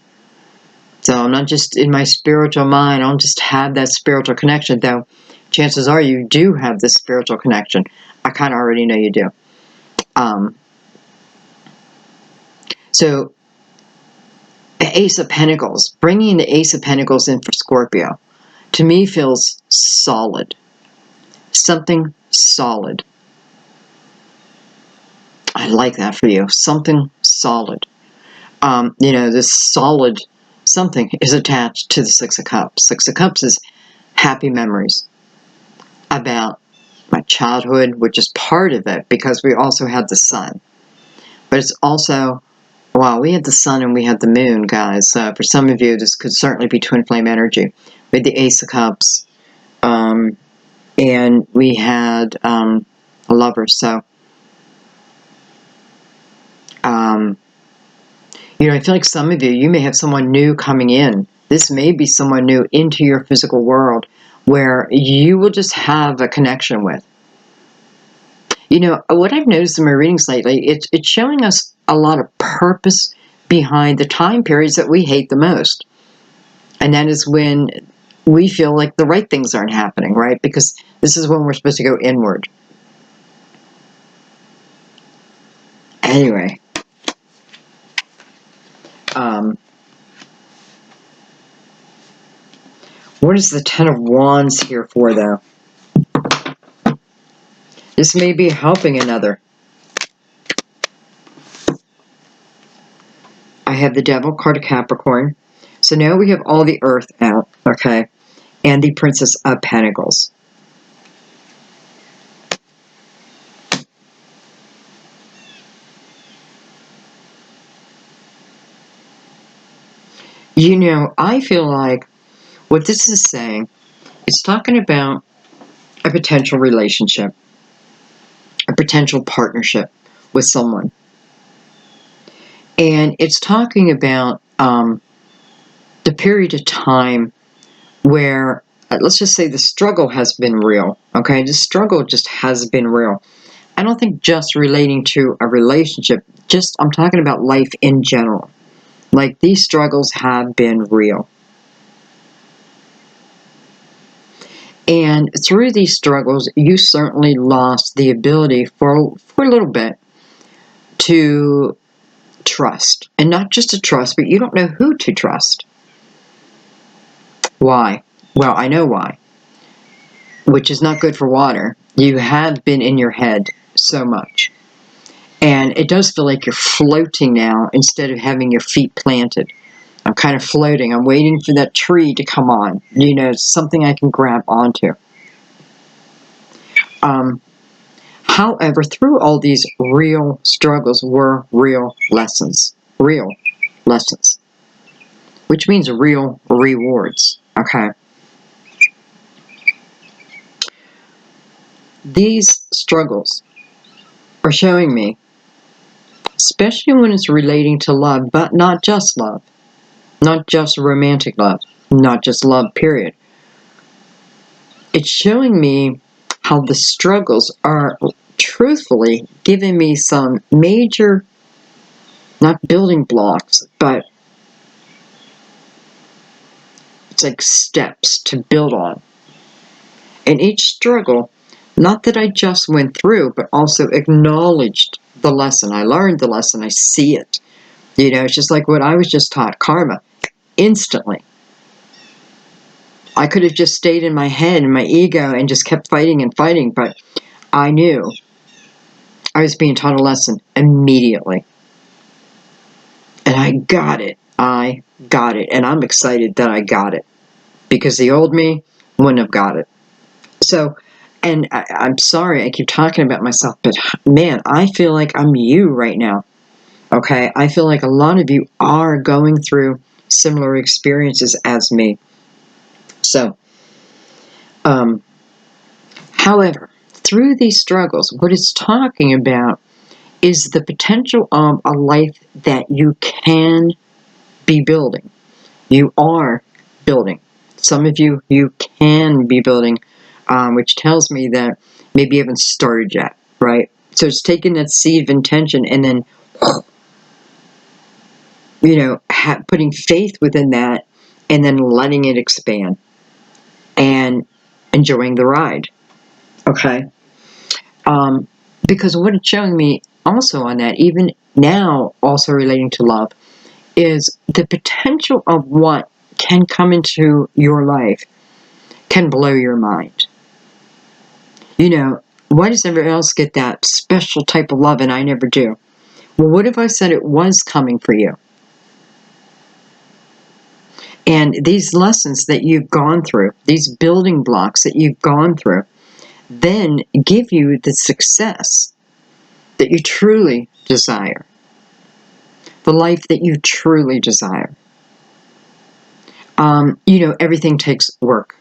So I'm not just in my spiritual mind. I don't just have that spiritual connection, though chances are you do have this spiritual connection. I kind of already know you do. So the Ace of Pentacles, bringing the Ace of Pentacles in for Scorpio, to me feels solid. Something solid. I like that for you. Something solid. This solid something is attached to the Six of Cups. Six of Cups is happy memories about my childhood, which is part of it because we also had the sun. But it's also, wow, we had the sun and we had the moon, guys. For some of you, this could certainly be twin flame energy. We had the Ace of Cups, and we had a lover. So, I feel like some of you may have someone new coming in. This may be someone new into your physical world where you will just have a connection with. What I've noticed in my readings lately, it's showing us a lot of purpose behind the time periods that we hate the most. And that is when we feel like the right things aren't happening, right? Because this is when we're supposed to go inward. Anyway. What is the Ten of Wands here for, though? This may be helping another. I have the Devil, card of Capricorn. So now we have all the Earth out, okay? And the Princess of Pentacles. I feel like what this is saying, it's talking about a potential relationship, a potential partnership with someone. And it's talking about the period of time where, let's just say the struggle has been real, okay? The struggle just has been real. I don't think just relating to a relationship, I'm talking about life in general. Like, these struggles have been real. And through these struggles, you certainly lost the ability for a little bit to trust. And not just to trust, but you don't know who to trust. Why? Well, I know why. Which is not good for water. You have been in your head so much. And it does feel like you're floating now instead of having your feet planted. I'm kind of floating. I'm waiting for that tree to come on. Something I can grab onto. However, through all these real struggles were real lessons. Real lessons. Which means real rewards. Okay? These struggles are showing me, especially when it's relating to love, but not just love. Not just romantic love. Not just love, period. It's showing me how the struggles are truthfully giving me some major, not building blocks, but it's like steps to build on. And each struggle, not that I just went through, but also acknowledged the lesson. I learned the lesson. I see it. It's just like what I was just taught, karma, instantly. I could have just stayed in my head and my ego and just kept fighting and fighting, but I knew I was being taught a lesson immediately. And I got it. I got it. And I'm excited that I got it. Because the old me wouldn't have got it. So, and I'm sorry I keep talking about myself, but man, I feel like I'm you right now. Okay? I feel like a lot of you are going through similar experiences as me. So, however, through these struggles, what it's talking about is the potential of a life that you can be building. You are building. Some of you can be building, which tells me that maybe you haven't started yet, right? So it's taking that seed of intention and then, putting faith within that and then letting it expand and enjoying the ride, okay? Because what it's showing me also on that, even now, also relating to love, is the potential of what can come into your life can blow your mind. You know, why does everyone else get that special type of love and I never do? Well, what if I said it was coming for you? And these lessons that you've gone through, these building blocks that you've gone through, then give you the success that you truly desire, the life that you truly desire. You know, everything takes work.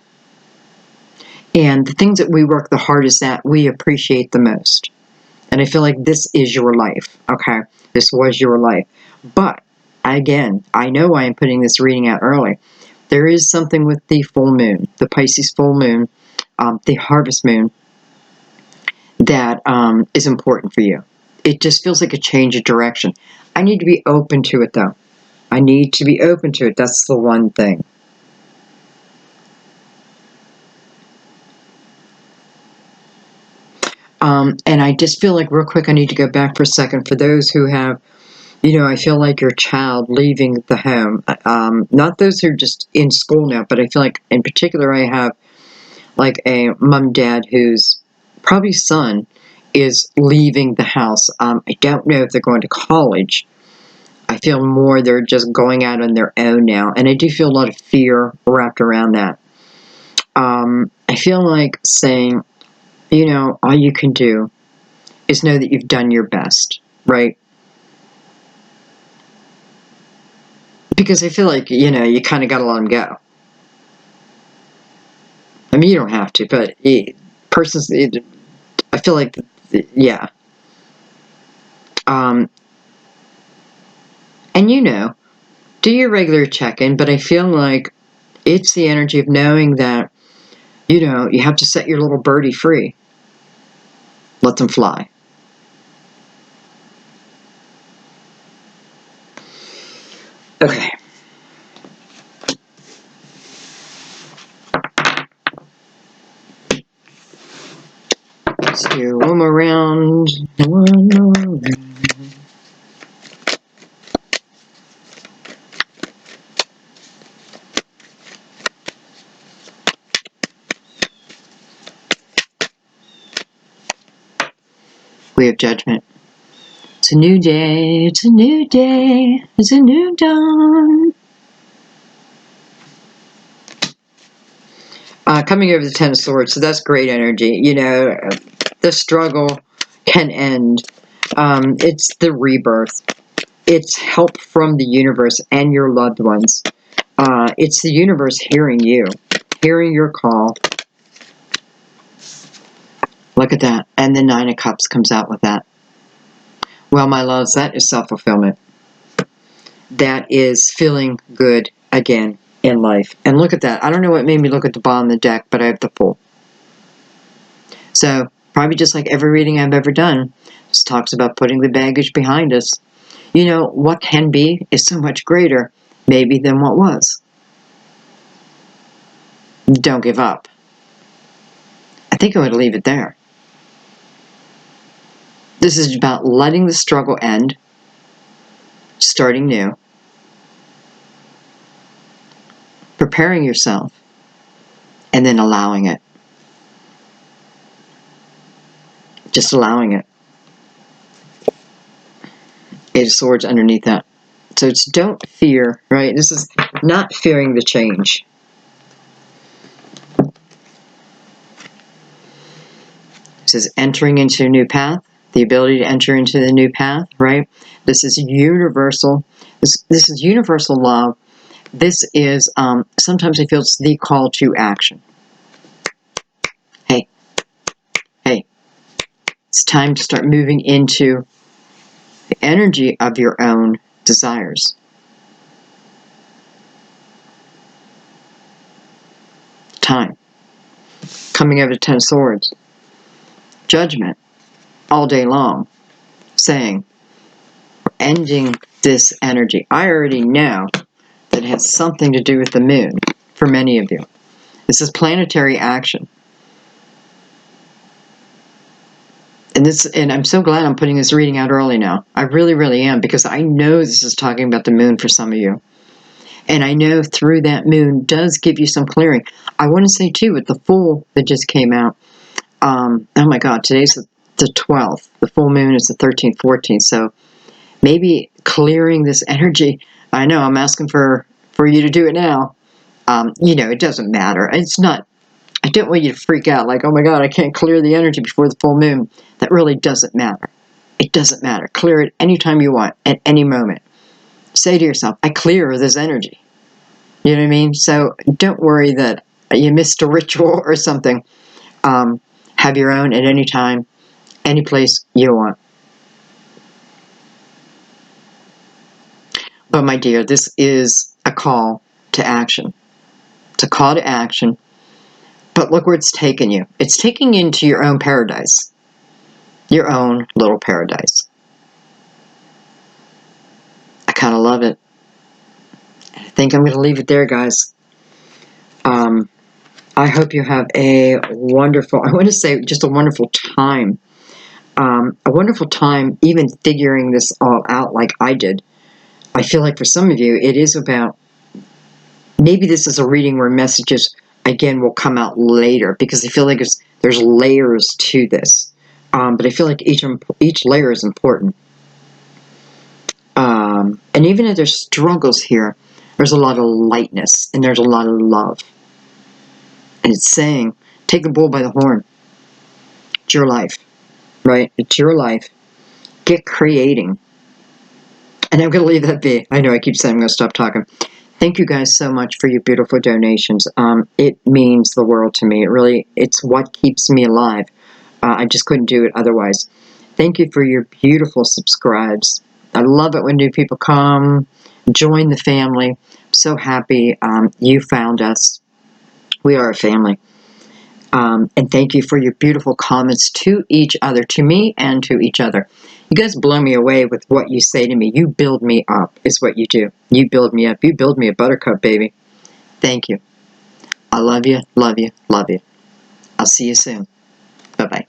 And the things that we work the hardest at, we appreciate the most. And I feel like this is your life, okay? This was your life. But, again, I know I am putting this reading out early. There is something with the full moon, the Pisces full moon, the harvest moon, that is important for you. It just feels like a change of direction. I need to be open to it, though. I need to be open to it. That's the one thing. And I just feel like, real quick, I need to go back for a second. For those who have, you know, I feel like your child leaving the home. Not those who are just in school now, but I feel like, in particular, I have like a mom, dad whose probably son is leaving the house. I don't know if they're going to college. I feel more they're just going out on their own now. And I do feel a lot of fear wrapped around that. I feel like saying, you know, all you can do is know that you've done your best, right? Because I feel like, you know, you kind of got to let them go. I mean, you don't have to, but I feel like, yeah. And you know, do your regular check-in, but I feel like it's the energy of knowing that, you know, you have to set your little birdie free. Let them fly. Okay. Let's do one more round. One more round. We have Judgment. It's a new day, it's a new day, it's a new dawn. Coming over the Ten of Swords, so that's great energy. You know, the struggle can end. It's the rebirth. It's help from the universe and your loved ones. It's the universe hearing you, hearing your call. Look at that. And the Nine of Cups comes out with that. Well, my loves, that is self-fulfillment. That is feeling good again in life. And look at that. I don't know what made me look at the bottom of the deck, but I have the Fool. So, probably just like every reading I've ever done, just talks about putting the baggage behind us. You know, what can be is so much greater, maybe, than what was. Don't give up. I think I'm going to leave it there. This is about letting the struggle end, starting new, preparing yourself, and then allowing it. Just allowing it. Eight of Swords underneath that. So it's don't fear, right? This is not fearing the change. This is entering into a new path, the ability to enter into the new path, right? This is universal. This is universal love. This is, sometimes I feel it's the call to action. Hey, it's time to start moving into the energy of your own desires. Time. Coming over to Ten of Swords. Judgment. All day long. Saying, we're ending this energy. I already know that it has something to do with the moon for many of you. This is planetary action. And I'm so glad I'm putting this reading out early now. I really, really am, because I know this is talking about the moon for some of you. And I know through that moon does give you some clearing. I want to say too, with the full that just came out, oh my God, today's the 12th. The full moon is the 13th, 14th. So maybe clearing this energy. I know I'm asking for you to do it now. You know, it doesn't matter. It's not, I don't want you to freak out like, oh my God, I can't clear the energy before the full moon. That really doesn't matter. It doesn't matter. Clear it anytime you want, at any moment. Say to yourself, I clear this energy. You know what I mean? So don't worry that you missed a ritual or something. Have your own at any time, any place you want. But my dear, this is a call to action. It's a call to action. But look where it's taken you. It's taking you into your own paradise. Your own little paradise. I kind of love it. I think I'm going to leave it there, guys. I hope you have a wonderful, I want to say just a wonderful time. A wonderful time even figuring this all out like I did. I feel like for some of you, it is about, maybe this is a reading where messages, again, will come out later, because I feel like there's layers to this. But I feel like each layer is important. And even if there's struggles here, there's a lot of lightness and there's a lot of love. And it's saying, take the bull by the horn. It's your life, right? It's your life. Get creating. And I'm going to leave that be. I know I keep saying I'm going to stop talking. Thank you guys so much for your beautiful donations. It means the world to me. It's what keeps me alive. I just couldn't do it otherwise. Thank you for your beautiful subscribes. I love it when new people come, join the family. I'm so happy you found us. We are a family. And thank you for your beautiful comments to each other, to me and to each other. You guys blow me away with what you say to me. You build me up, is what you do. You build me up. You build me a buttercup, baby. Thank you. I love you, love you, love you. I'll see you soon. Bye-bye.